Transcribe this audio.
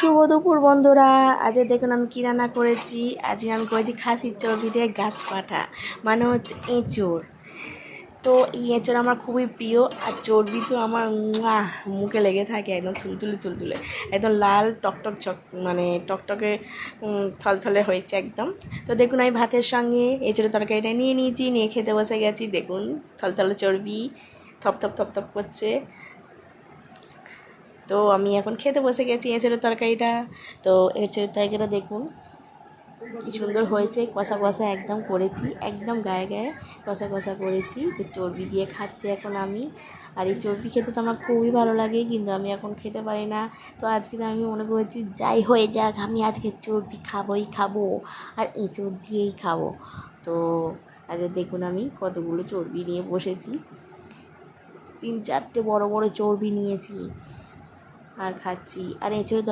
শুভ দুপুর বন্ধুরা। আজকে দেখুন আমি কী রান্না করেছি। আজকে আমি করেছি খাসির চর্বি দিয়ে গাছ পাঠা, মানে হচ্ছে এঁচোড়। তো এই এঁচোড় আমার খুবই প্রিয়, আর চর্বি তো আমার মুখে লেগে থাকে একদম তুলতুলে, একদম লাল টকটক মানে টকটকে থলথলে হয়েছে একদম। তো দেখুন আমি ভাতের সঙ্গে এঁচোড়ের তরকারিটা নিয়ে নিয়েছি, নিয়ে খেতে বসে গেছি। দেখুন থলথলে চর্বি থপ করছে। তো আমি এখন খেতে বসে গেছি এঁচোড়ের তরকারিটা। তো এঁচোড়ের তরকারিটা দেখুন কি সুন্দর হয়েছে, কষা কষা একদম করেছি, একদম গায়ে গায়ে কষা কষা করেছি। তো চর্বি দিয়ে খাচ্ছি এখন আমি। আর এই চর্বি খেতে তো আমার খুবই ভালো লাগে, কিন্তু আমি এখন খেতে পারি না। তো আজকে আমি মনে করছি যাই হয়ে যাক, আমি আজকে চর্বি খাবো, আর এঁচোড় দিয়েই খাবো। তো আজকে দেখুন আমি কতগুলো চর্বি নিয়ে বসেছি, 3-4টে বড় বড় চর্বি নিয়েছি আর খাচ্ছি। আর এঁচোড়